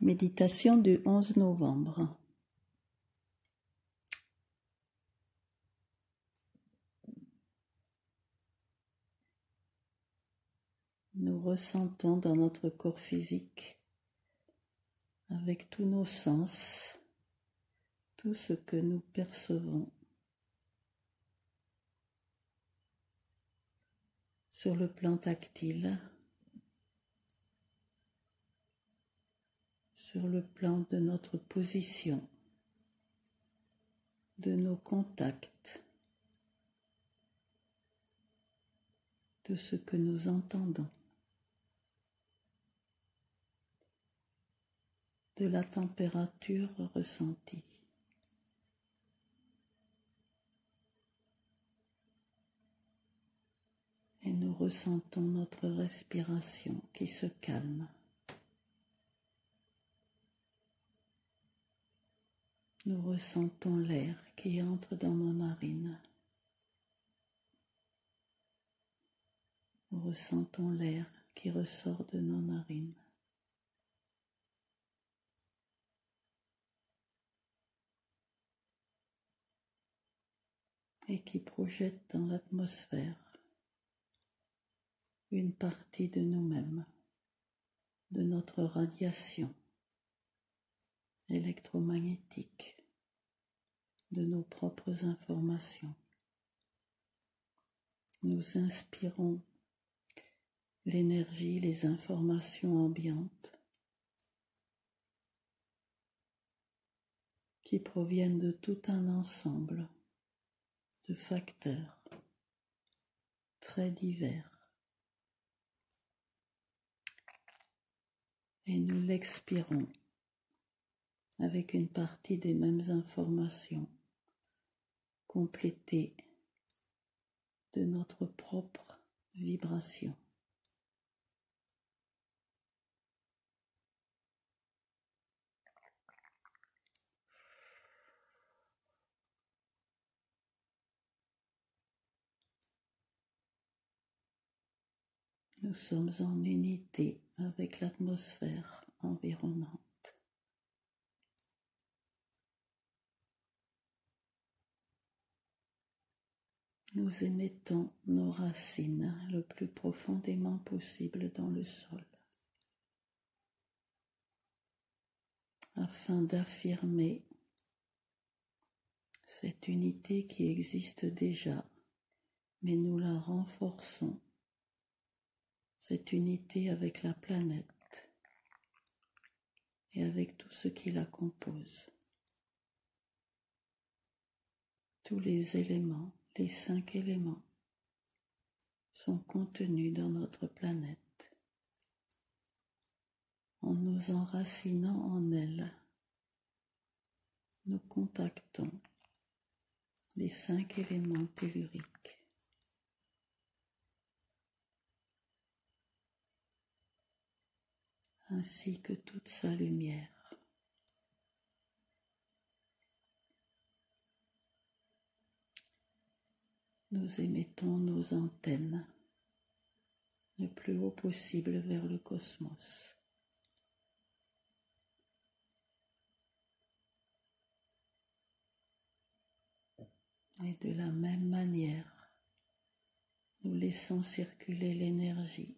Méditation du 11 novembre. Nous ressentons dans notre corps physique, avec tous nos sens, tout ce que nous percevons sur le plan tactile, sur le plan de notre position, de nos contacts, de ce que nous entendons, de la température ressentie. Et nous ressentons notre respiration qui se calme. Nous ressentons l'air qui entre dans nos narines. Nous ressentons l'air qui ressort de nos narines. Et qui projette dans l'atmosphère une partie de nous-mêmes, de notre radiation électromagnétique, de nos propres informations. Nous inspirons l'énergie, les informations ambiantes qui proviennent de tout un ensemble de facteurs très divers. Et nous l'expirons avec une partie des mêmes informations complétées de notre propre vibration. Nous sommes en unité avec l'atmosphère environnante. Nous émettons nos racines le plus profondément possible dans le sol, afin d'affirmer cette unité qui existe déjà, mais nous la renforçons, cette unité avec la planète et avec tout ce qui la compose. Tous les éléments, les 5 éléments, sont contenus dans notre planète. En nous enracinant en elle, nous contactons les 5 éléments telluriques. Ainsi que toute sa lumière. Nous émettons nos antennes le plus haut possible vers le cosmos. Et de la même manière, nous laissons circuler l'énergie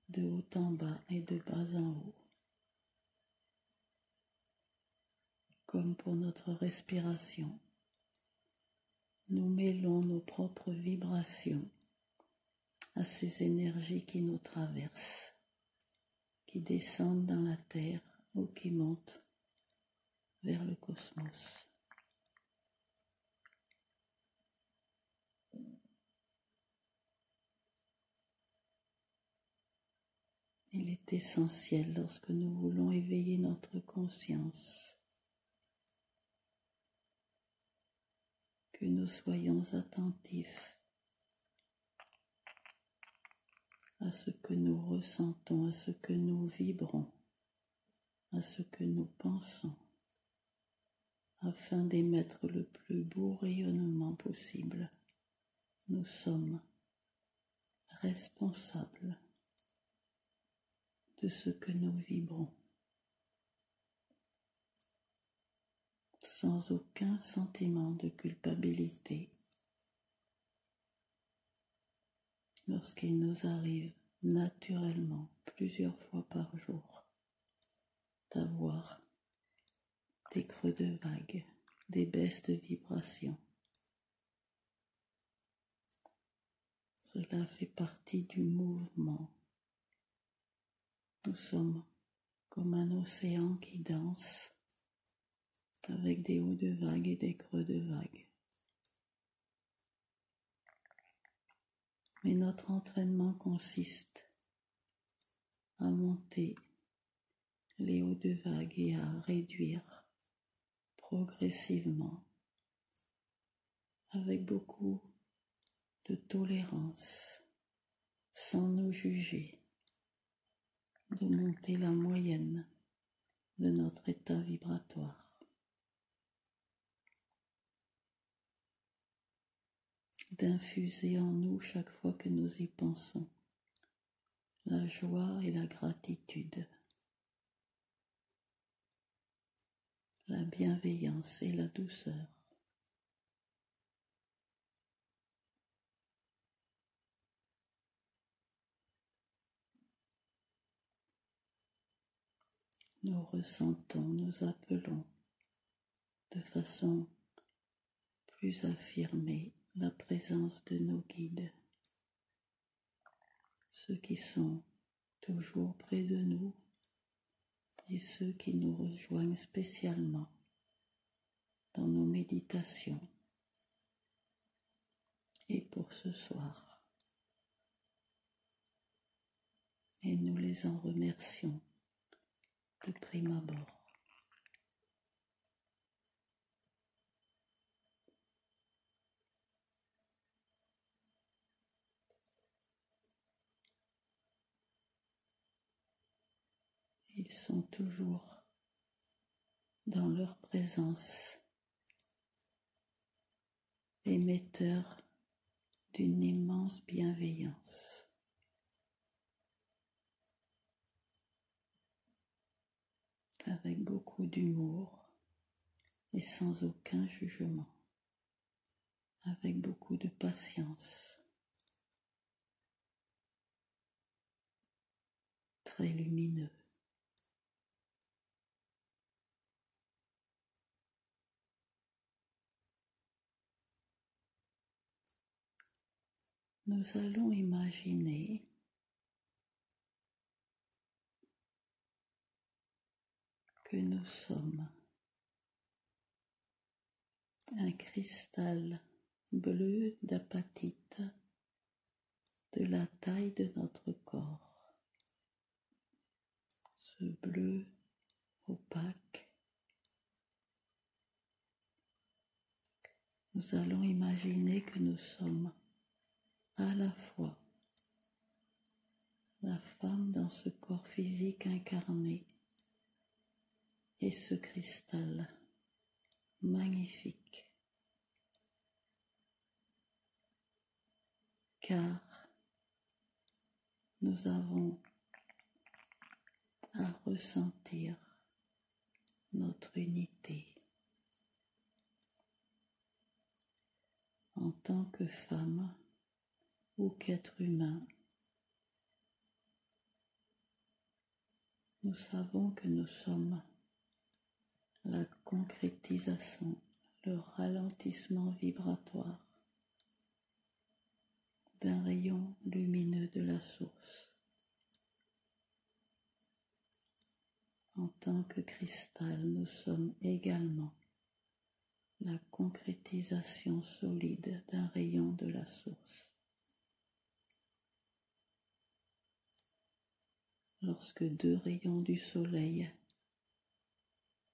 de haut en bas et de bas en haut. Comme pour notre respiration, nous mêlons nos propres vibrations à ces énergies qui nous traversent, qui descendent dans la Terre ou qui montent vers le cosmos. Il est essentiel lorsque nous voulons éveiller notre conscience que nous soyons attentifs à ce que nous ressentons, à ce que nous vibrons, à ce que nous pensons, afin d'émettre le plus beau rayonnement possible. Nous sommes responsables de ce que nous vibrons. sans aucun sentiment de culpabilité. Lorsqu'il nous arrive naturellement plusieurs fois par jour d'avoir des creux de vague, des baisses de vibration. Cela fait partie du mouvement. Nous sommes comme un océan qui danse avec des hauts de vague et des creux de vague. Mais notre entraînement consiste à monter les hauts de vague et à réduire progressivement avec beaucoup de tolérance, sans nous juger, de monter la moyenne de notre état vibratoire. D'infuser en nous chaque fois que nous y pensons la joie et la gratitude, la bienveillance et la douceur. Nous ressentons, nous appelons de façon plus affirmée la présence de nos guides, ceux qui sont toujours près de nous et ceux qui nous rejoignent spécialement dans nos méditations et pour ce soir. Et nous les en remercions de prime abord. Ils sont toujours dans leur présence émetteurs d'une immense bienveillance. Avec beaucoup d'humour et sans aucun jugement, avec beaucoup de patience, très lumineux. Nous allons imaginer que nous sommes un cristal bleu d'apatite de la taille de notre corps. Ce bleu opaque. Nous allons imaginer que nous sommes à la fois la femme dans ce corps physique incarné et ce cristal magnifique, car nous avons à ressentir notre unité en tant que femme ou qu'être humain. Nous savons que nous sommes la concrétisation, le ralentissement vibratoire d'un rayon lumineux de la source. En tant que cristal, nous sommes également la concrétisation solide d'un rayon de la source. Lorsque deux rayons du soleil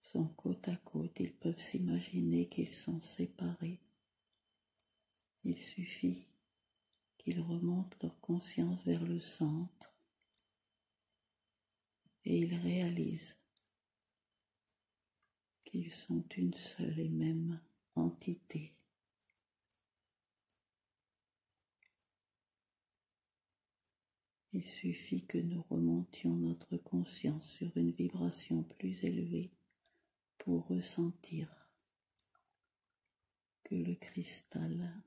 sont côte à côte, ils peuvent s'imaginer qu'ils sont séparés. Il suffit qu'ils remontent leur conscience vers le centre et ils réalisent qu'ils sont une seule et même entité. Il suffit que nous remontions notre conscience sur une vibration plus élevée pour ressentir que le cristal,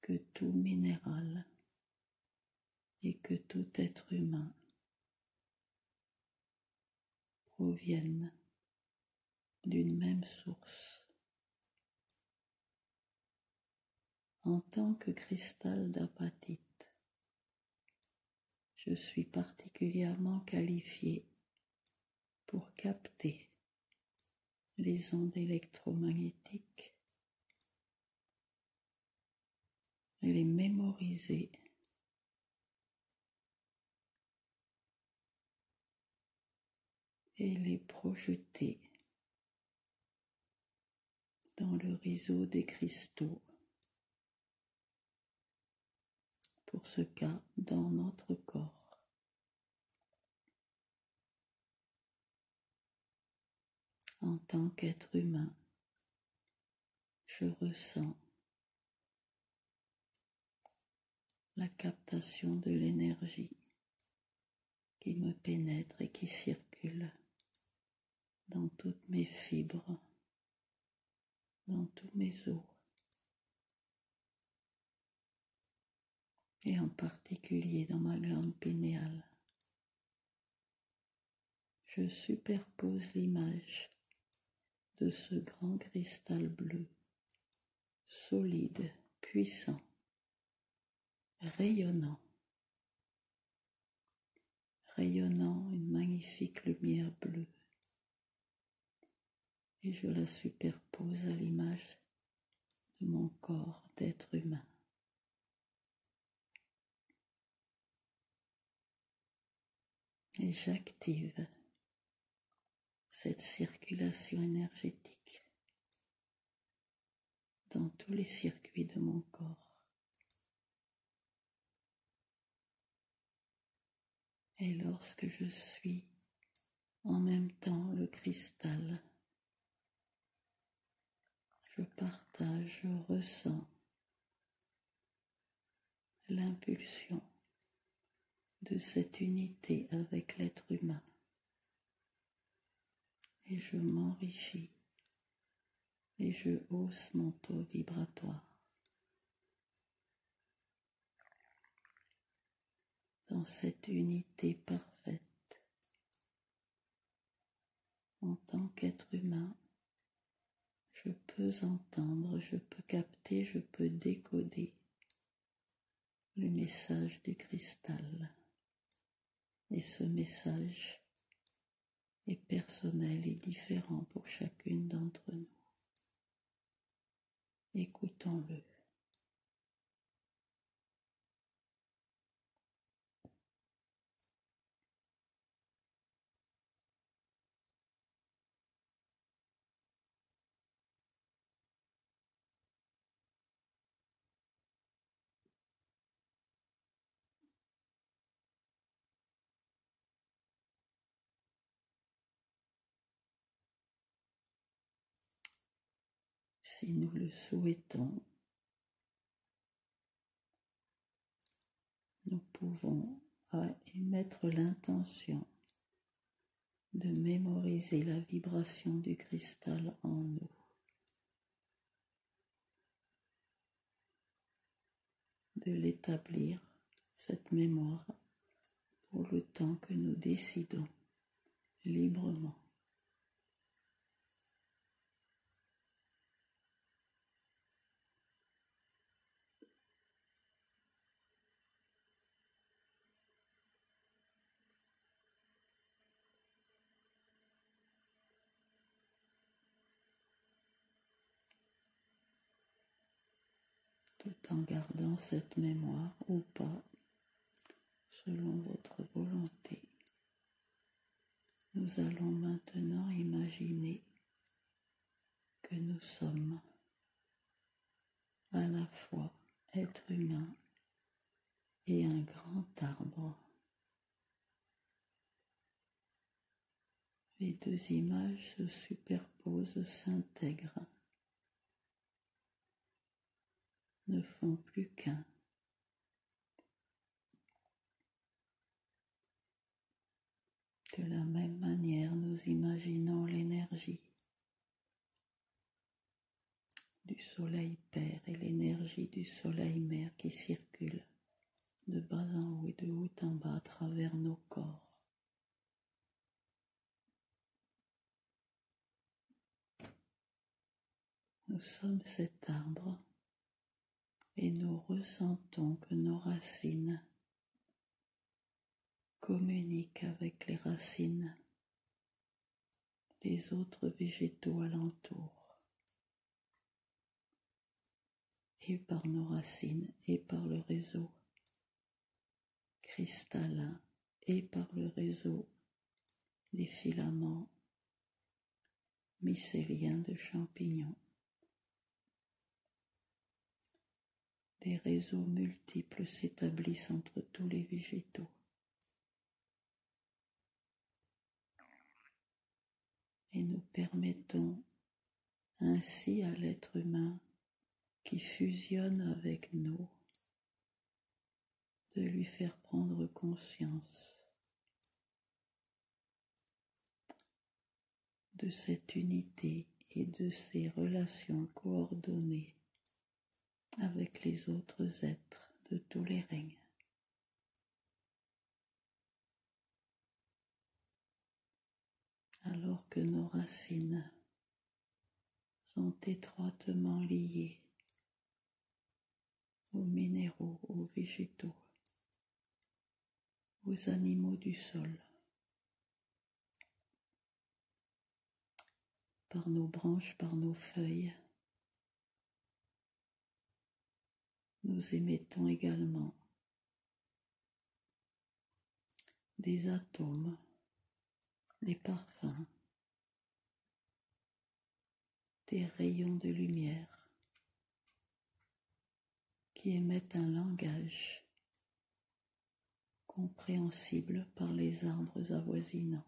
que tout minéral et que tout être humain proviennent d'une même source. En tant que cristal d'apatite, je suis particulièrement qualifié pour capter les ondes électromagnétiques et les mémoriser et les projeter dans le réseau des cristaux. Pour ce cas, dans notre corps. En tant qu'être humain, je ressens la captation de l'énergie qui me pénètre et qui circule dans toutes mes fibres, dans tous mes os, et en particulier dans ma glande pinéale. Je superpose l'image de ce grand cristal bleu, solide, puissant, rayonnant, une magnifique lumière bleue, et je la superpose à l'image de mon corps d'être humain. Et j'active cette circulation énergétique dans tous les circuits de mon corps. Et lorsque je suis en même temps le cristal, je partage, je ressens l'impulsion de cette unité avec l'être humain. Et je m'enrichis et je hausse mon taux vibratoire dans cette unité parfaite. En tant qu'être humain, je peux entendre, je peux capter, je peux décoder le message du cristal. Et ce message est personnel et différent pour chacune d'entre nous. Écoutons-le. Si nous le souhaitons, nous pouvons émettre l'intention de mémoriser la vibration du cristal en nous. De l'établir, cette mémoire, pour le temps que nous décidons librement. Tout en gardant cette mémoire ou pas, selon votre volonté. Nous allons maintenant imaginer que nous sommes à la fois être humain et un grand arbre. Les deux images se superposent, s'intègrent, ne font plus qu'un. De la même manière, nous imaginons l'énergie du soleil père et l'énergie du soleil mère qui circule de bas en haut et de haut en bas à travers nos corps. Nous sommes cet arbre et nous ressentons que nos racines communiquent avec les racines des autres végétaux alentours, et par nos racines et par le réseau cristallin et par le réseau des filaments mycéliens de champignons. Des réseaux multiples s'établissent entre tous les végétaux. Et nous permettons ainsi à l'être humain qui fusionne avec nous de lui faire prendre conscience de cette unité et de ses relations coordonnées avec les autres êtres de tous les règnes. Alors que nos racines sont étroitement liées aux minéraux, aux végétaux, aux animaux du sol, par nos branches, par nos feuilles, nous émettons également des atomes, des parfums, des rayons de lumière qui émettent un langage compréhensible par les arbres avoisinants.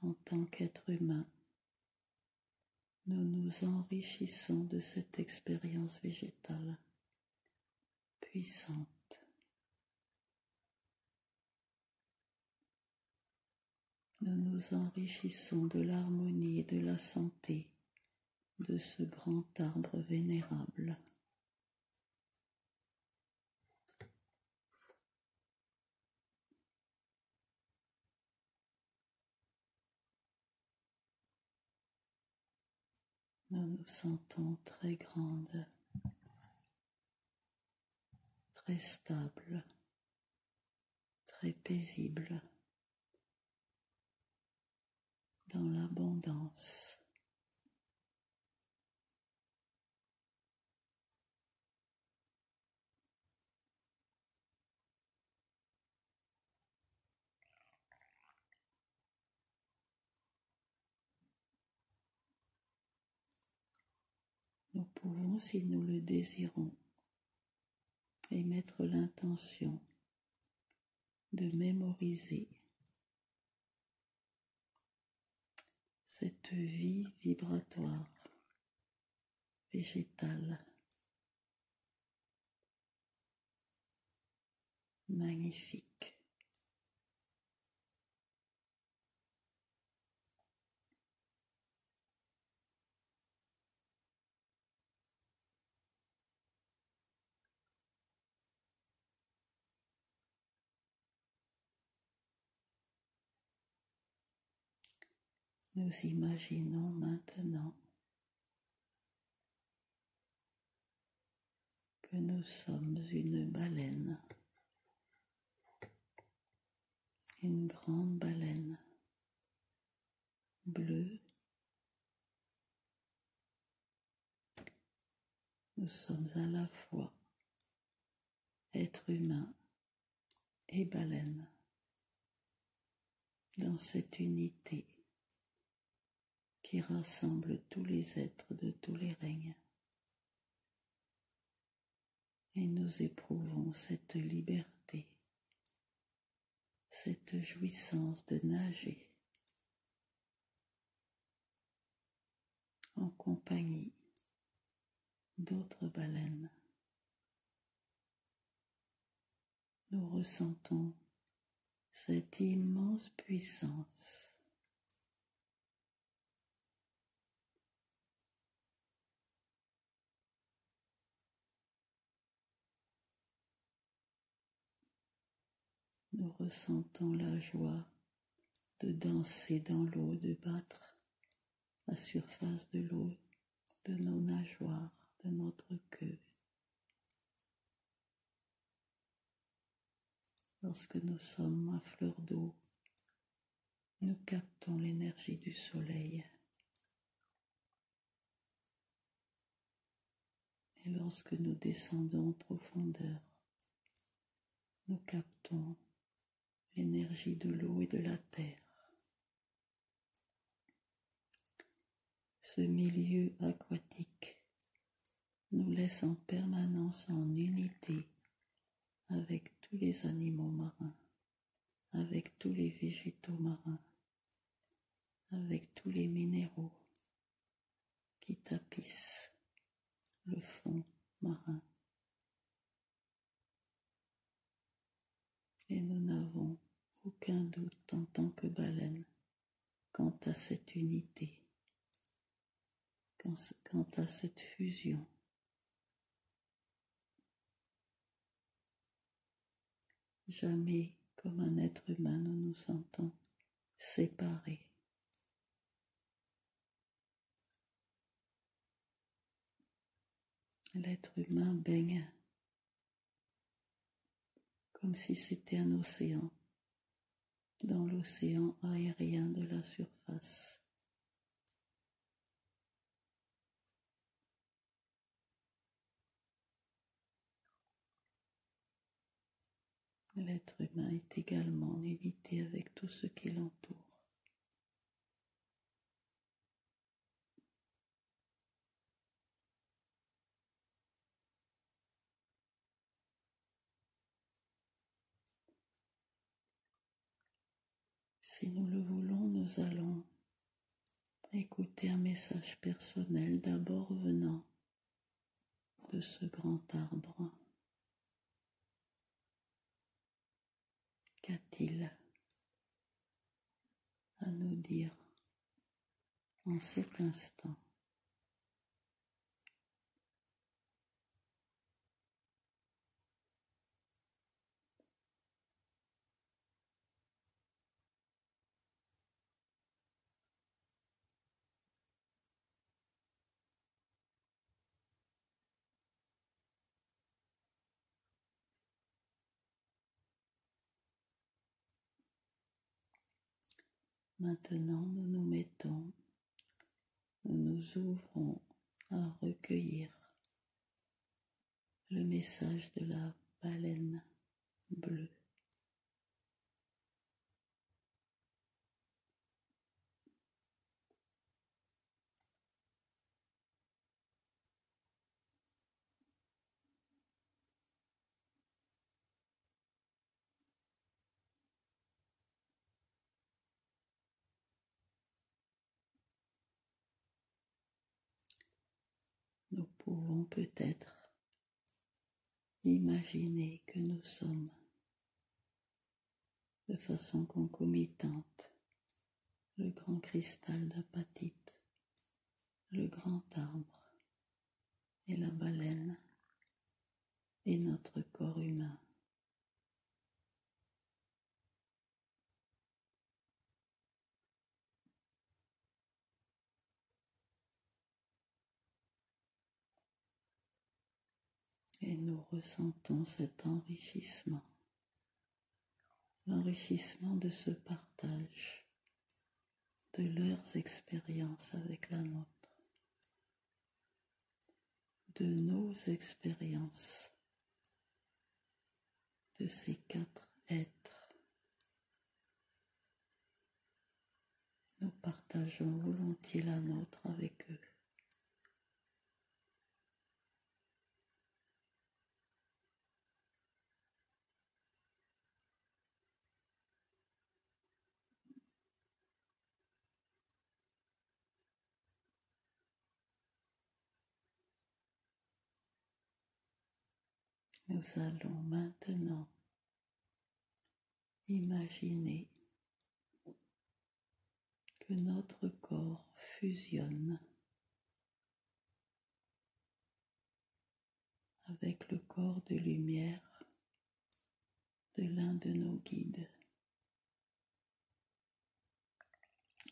En tant qu'être humain, nous nous enrichissons de cette expérience végétale puissante. Nous nous enrichissons de l'harmonie et de la santé de ce grand arbre vénérable. Nous nous sentons très grandes, très stables, très paisibles, dans l'abondance. Nous pouvons, si nous le désirons, émettre l'intention de mémoriser cette vie vibratoire, végétale, magnifique. Nous imaginons maintenant que nous sommes une baleine, une grande baleine bleue. Nous sommes à la fois être humain et baleine dans cette unité qui rassemble tous les êtres de tous les règnes. Et nous éprouvons cette liberté, cette jouissance de nager en compagnie d'autres baleines. Nous ressentons cette immense puissance. Nous ressentons la joie de danser dans l'eau, de battre la surface de l'eau, de nos nageoires, de notre queue. Lorsque nous sommes à fleur d'eau, nous captons l'énergie du soleil. Et lorsque nous descendons en profondeur, nous captons l'énergie de l'eau et de la terre. Ce milieu aquatique nous laisse en permanence en unité avec tous les animaux marins, avec tous les végétaux marins, avec tous les minéraux qui tapissent le fond marin. Et nous n'avons aucun doute en tant que baleine quant à cette unité, quant à cette fusion. Jamais, comme un être humain, nous nous sentons séparés. L'être humain baigne comme si c'était un océan, dans l'océan aérien de la surface. L'être humain est également en unité avec tout ce qui l'entoure. Si nous le voulons, nous allons écouter un message personnel d'abord venant de ce grand arbre. Qu'a-t-il à nous dire en cet instant? Maintenant, nous nous mettons, nous nous ouvrons à recueillir le message de la baleine bleue. Nous pouvons peut-être imaginer que nous sommes de façon concomitante le grand cristal d'apatite, le grand arbre et la baleine et notre corps humain. Et nous ressentons cet enrichissement, l'enrichissement de ce partage, de leurs expériences avec la nôtre, de nos expériences, de ces quatre êtres. Nous partageons volontiers la nôtre avec eux. Nous allons maintenant Imaginez que notre corps fusionne avec le corps de lumière de l'un de nos guides.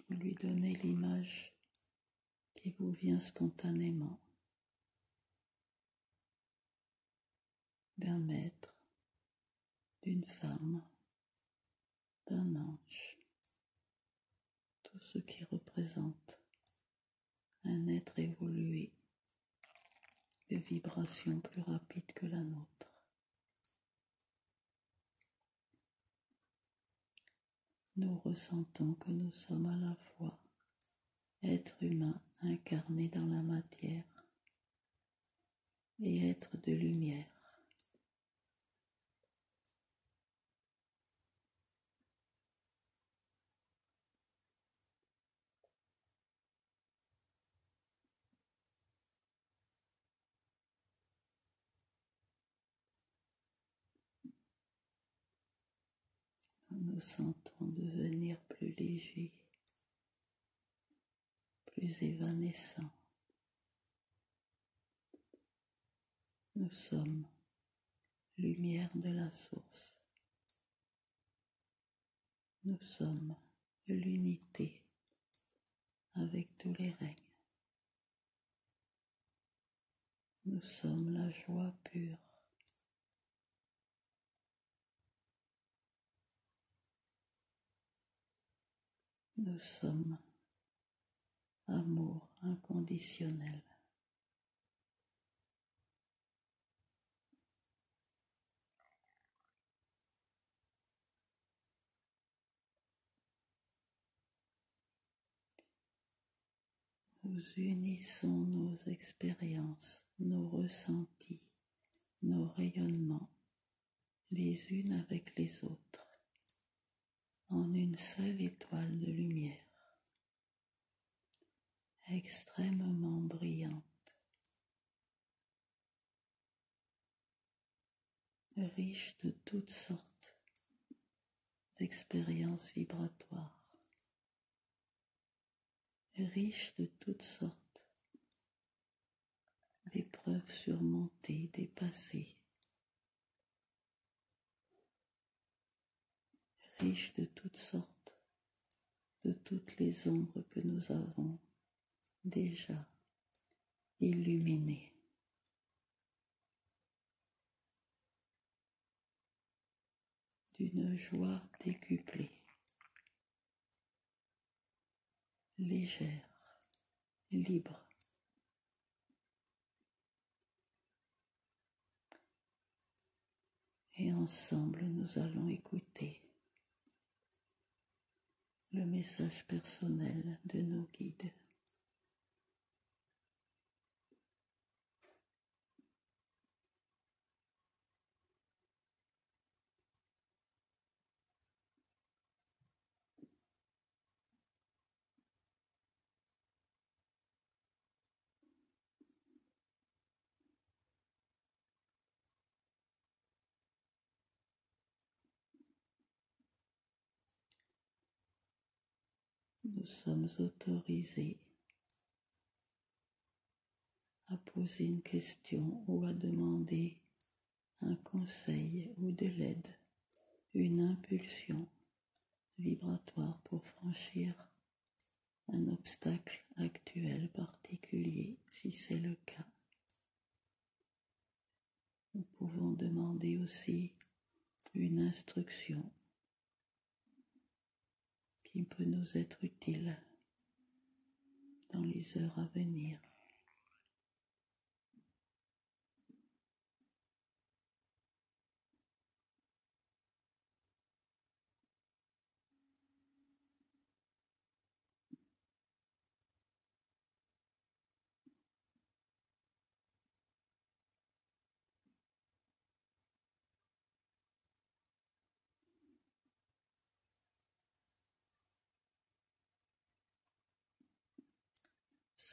Vous lui donnez l'image qui vous vient spontanément d'un maître, d'une femme, d'un ange, tout ce qui représente un être évolué de vibrations plus rapides que la nôtre. Nous ressentons que nous sommes à la fois être humain incarné dans la matière et être de lumière. Nous nous sentons devenir plus légers, plus évanescents. Nous sommes lumière de la source. Nous sommes l'unité avec tous les règnes. Nous sommes la joie pure. Nous sommes amour inconditionnel. Nous unissons nos expériences, nos ressentis, nos rayonnements, les unes avec les autres, en une seule étoile de lumière, extrêmement brillante, riche de toutes sortes d'expériences vibratoires, riche de toutes sortes d'épreuves surmontées, dépassées, riche de toutes sortes, de toutes les ombres que nous avons déjà illuminées. D'une joie décuplée, légère, libre. Et ensemble, nous allons écouter le message personnel de nos guides. Nous sommes autorisés à poser une question ou à demander un conseil ou de l'aide, une impulsion vibratoire pour franchir un obstacle actuel particulier, si c'est le cas. Nous pouvons demander aussi une instruction qui peut nous être utile dans les heures à venir.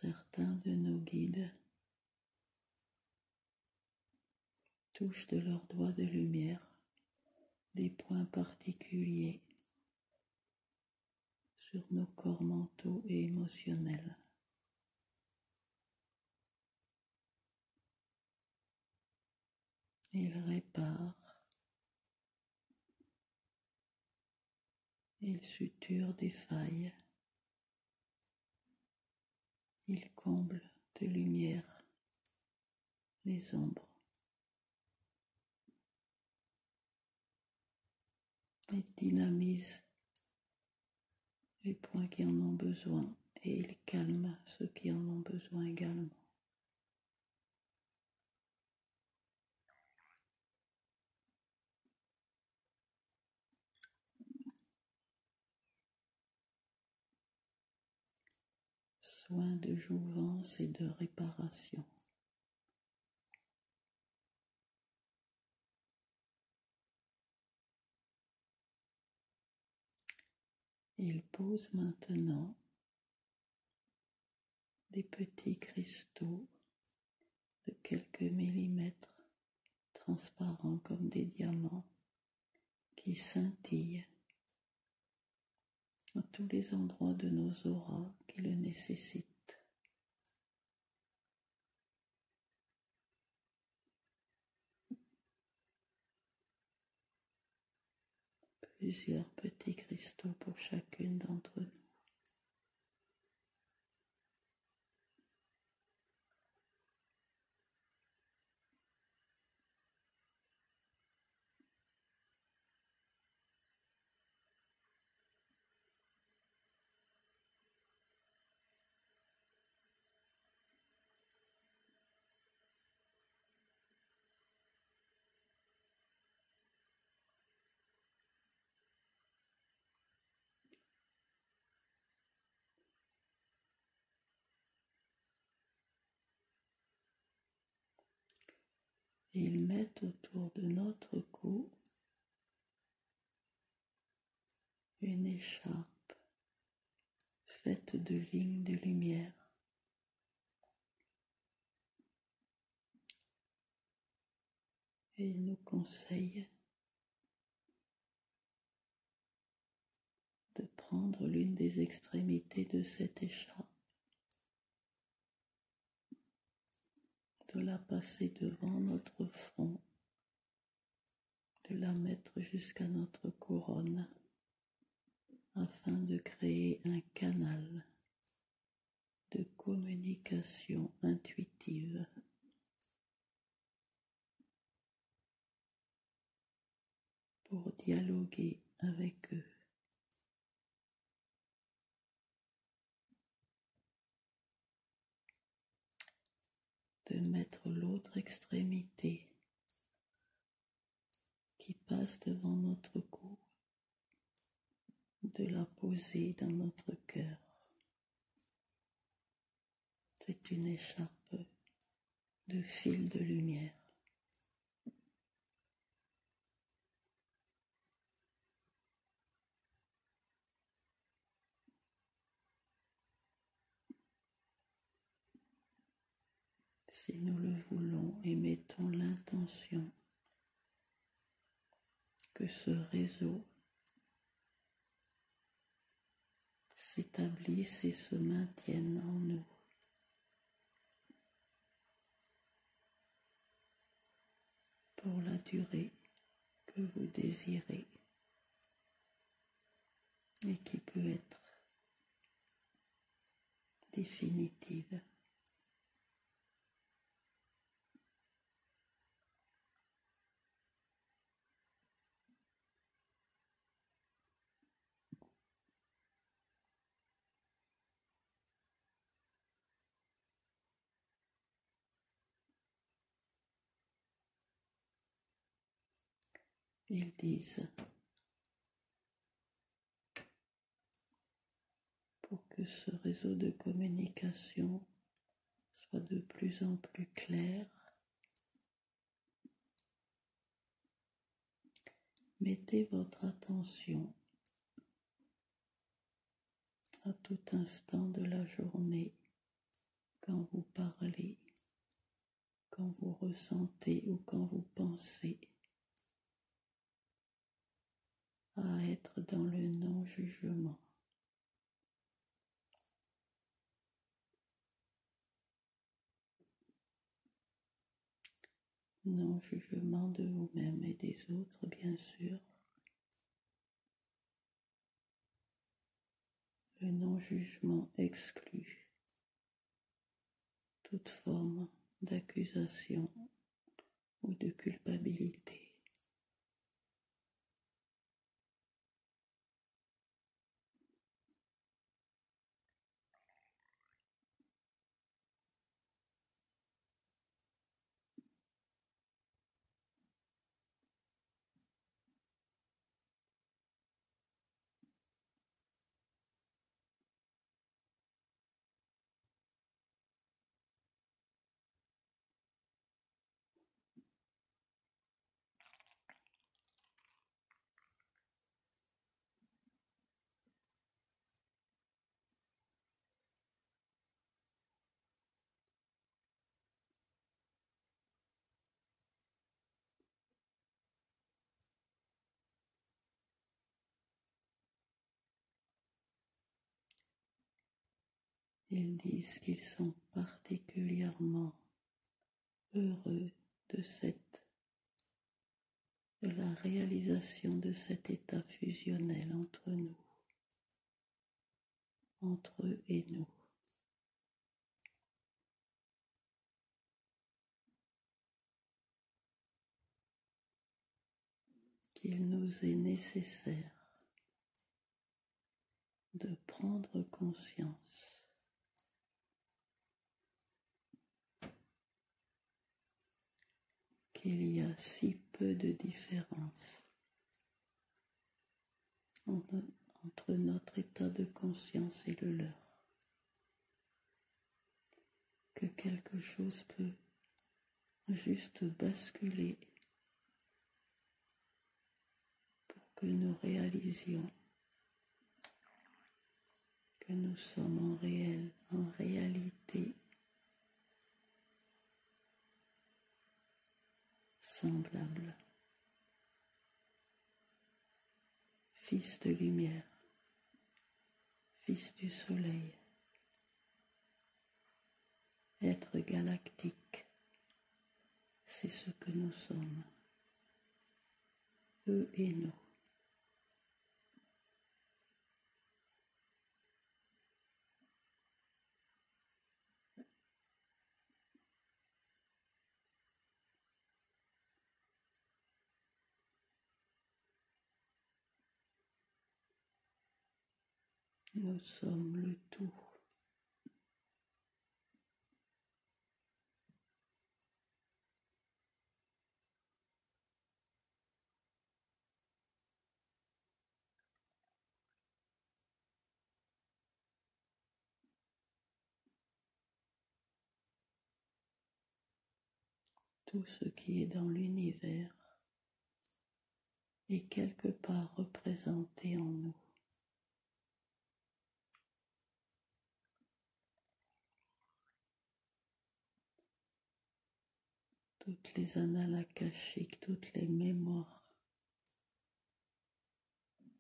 Certains de nos guides touchent de leurs doigts de lumière des points particuliers sur nos corps mentaux et émotionnels. Il répare, il suture des failles, il comble de lumière les ombres. Il dynamise les points qui en ont besoin et il calme ceux qui en ont besoin également. Soin de jouvence et de réparation. Il pose maintenant des petits cristaux de quelques millimètres, transparents comme des diamants, qui scintillent à tous les endroits de nos auras qui le nécessitent. Plusieurs petits cristaux pour chacune d'entre nous. Ils mettent autour de notre cou une écharpe faite de lignes de lumière. Et ils nous conseillent de prendre l'une des extrémités de cette écharpe, de la passer devant notre front, de la mettre jusqu'à notre couronne, afin de créer un canal de communication intuitive. Pour dialoguer avec eux. De mettre l'autre extrémité qui passe devant notre cou, de la poser dans notre cœur. C'est une écharpe de fil de lumière. Si nous le voulons et mettons l'intention que ce réseau s'établisse et se maintienne en nous. Pour la durée que vous désirez et qui peut être définitive. Ils disent, pour que ce réseau de communication soit de plus en plus clair, mettez votre attention à tout instant de la journée, quand vous parlez, quand vous ressentez ou quand vous pensez, à être dans le non-jugement. Non-jugement de vous-même et des autres, bien sûr. Le non-jugement exclut toute forme d'accusation ou de culpabilité. Ils disent qu'ils sont particulièrement heureux de la réalisation de cet état fusionnel entre nous, entre eux et nous. Qu'il nous est nécessaire de prendre conscience qu'il y a si peu de différence entre notre état de conscience et le leur, que quelque chose peut juste basculer pour que nous réalisions que nous sommes en réalité semblables, fils de lumière, fils du soleil, être galactique, c'est ce que nous sommes, eux et nous. Nous sommes le tout. Tout ce qui est dans l'univers est quelque part représenté en nous. Toutes les annales akashiques, toutes les mémoires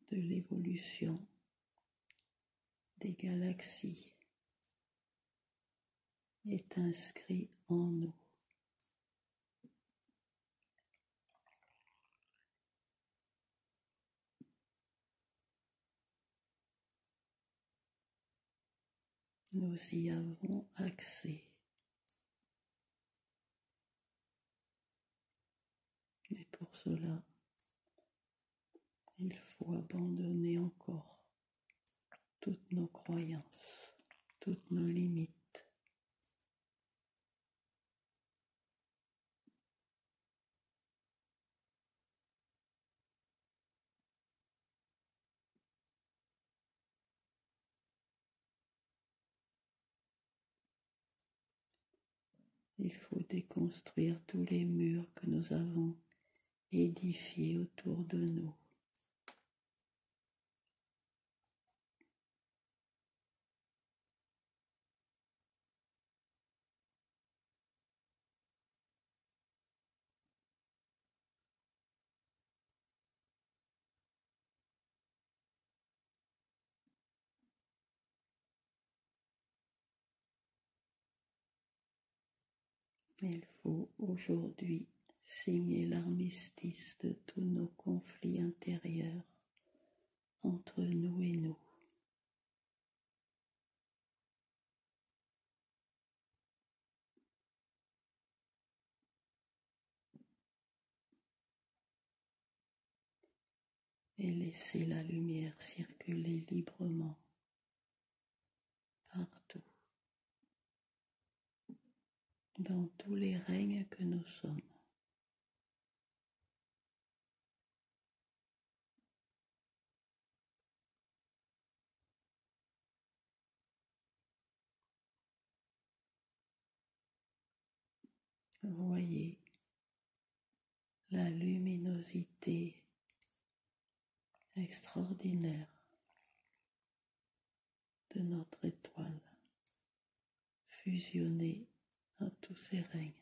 de l'évolution des galaxies est inscrit en nous. Nous y avons accès. Et pour cela, il faut abandonner encore toutes nos croyances, toutes nos limites. Il faut déconstruire tous les murs que nous avons édifiés autour de nous. Il faut aujourd'hui signer l'armistice de tous nos conflits intérieurs entre nous et nous. Et laisser la lumière circuler librement partout, dans tous les règnes que nous sommes. Voyez la luminosité extraordinaire de notre étoile fusionnée à tous ces règnes.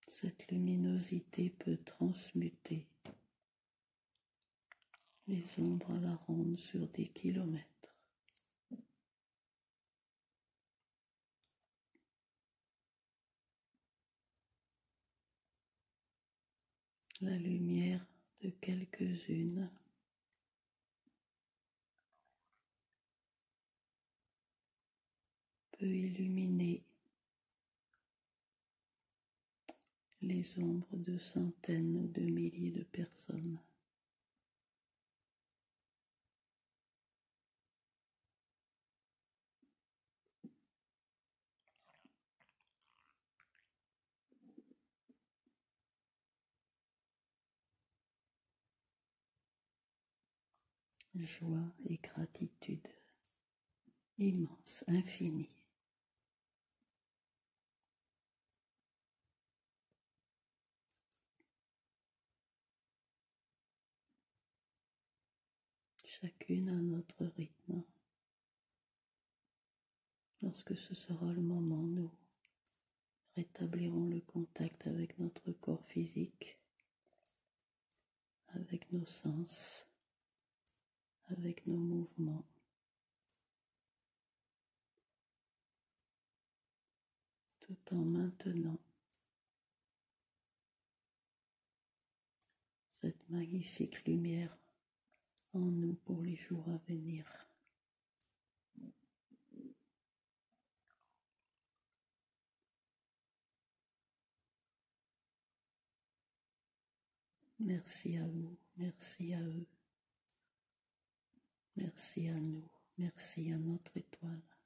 Cette luminosité peut transmuter les ombres à la ronde sur des kilomètres. La lumière de quelques-unes peut illuminer les ombres de centaines ou de milliers de personnes. Joie et gratitude immense, infinie. Chacune à notre rythme. Lorsque ce sera le moment, nous rétablirons le contact avec notre corps physique, avec nos sens, avec nos mouvements. Tout en maintenant cette magnifique lumière en nous pour les jours à venir. Merci à vous, merci à eux, merci à nous, merci à notre étoile.